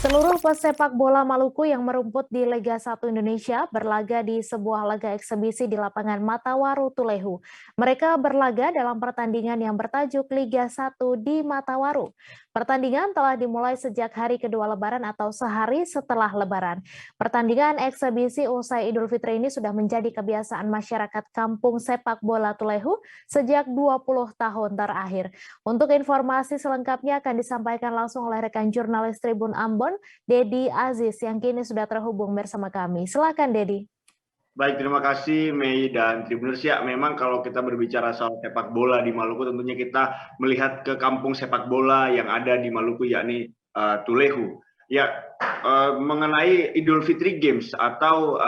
Seluruh pesepak bola Maluku yang merumput di Liga 1 Indonesia berlaga di sebuah laga eksebisi di lapangan Matawaru, Tulehu. Mereka berlaga dalam pertandingan yang bertajuk Liga 1 di Matawaru. Pertandingan telah dimulai sejak hari kedua Lebaran atau sehari setelah Lebaran. Pertandingan eksebisi usai Idul Fitri ini sudah menjadi kebiasaan masyarakat kampung sepak bola Tulehu sejak 20 tahun terakhir. Untuk informasi selengkapnya akan disampaikan langsung oleh rekan jurnalis Tribun Ambon, Dedi Aziz, yang kini sudah terhubung bersama kami. Silakan, Dedi. Baik, terima kasih Mei dan Tribuners. Ya, memang kalau kita berbicara soal sepak bola di Maluku, tentunya kita melihat ke kampung sepak bola yang ada di Maluku, yakni Tulehu. Ya, mengenai Idul Fitri Games atau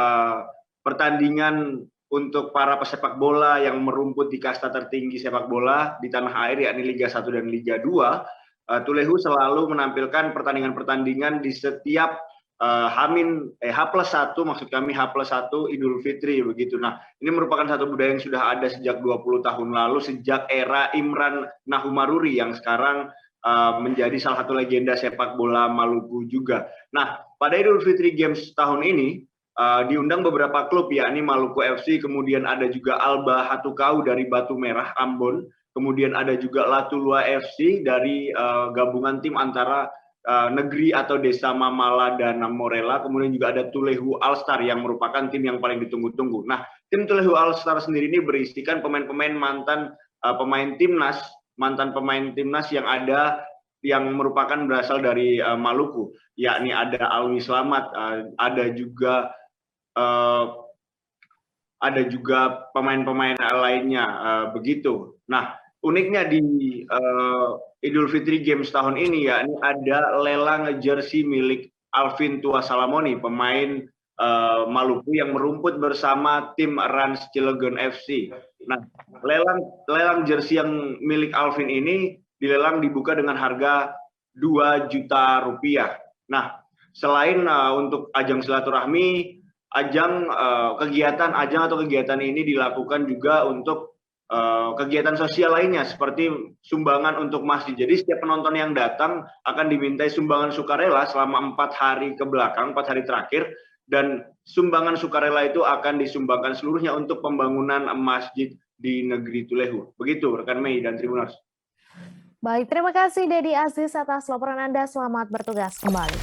pertandingan untuk para pesepak bola yang merumput di kasta tertinggi sepak bola di tanah air, yakni Liga 1 dan Liga 2, Tulehu selalu menampilkan pertandingan-pertandingan di setiap H+1, maksud kami H+1 Idul Fitri begitu. Nah, ini merupakan satu budaya yang sudah ada sejak 20 tahun lalu, sejak era Imran Nahumaruri yang sekarang menjadi salah satu legenda sepak bola Maluku juga. Nah, pada Idul Fitri Games tahun ini diundang beberapa klub, yakni Maluku FC, kemudian ada juga Alba Hatukau dari Batu Merah, Ambon, kemudian ada juga Latulua FC dari gabungan tim antara negeri atau desa Mamala dan Morela, kemudian juga ada Tulehu All Star yang merupakan tim yang paling ditunggu-tunggu. Nah, tim Tulehu All Star sendiri ini berisikan pemain-pemain mantan pemain timnas yang ada yang merupakan berasal dari Maluku, yakni ada Alwi Slamet, ada juga pemain-pemain lainnya begitu. Nah, uniknya di Idul Fitri Games tahun ini, yakni ada lelang jersey milik Alvin Tua Salamoni, pemain Maluku yang merumput bersama tim Rans Cilegon FC. Nah, lelang jersey yang milik Alvin ini dilelang dibuka dengan harga Rp2 juta. Nah, selain untuk ajang silaturahmi, kegiatan ini dilakukan juga untuk kegiatan sosial lainnya seperti sumbangan untuk masjid. Jadi setiap penonton yang datang akan dimintai sumbangan sukarela selama 4 hari terakhir, dan sumbangan sukarela itu akan disumbangkan seluruhnya untuk pembangunan masjid di negeri Tulehu. Begitu rekan Mei dan Tribuners. Baik, terima kasih Dedi Aziz atas laporan Anda. Selamat bertugas kembali.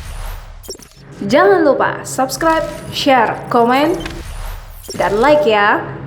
Jangan lupa subscribe, share, komen, dan like ya.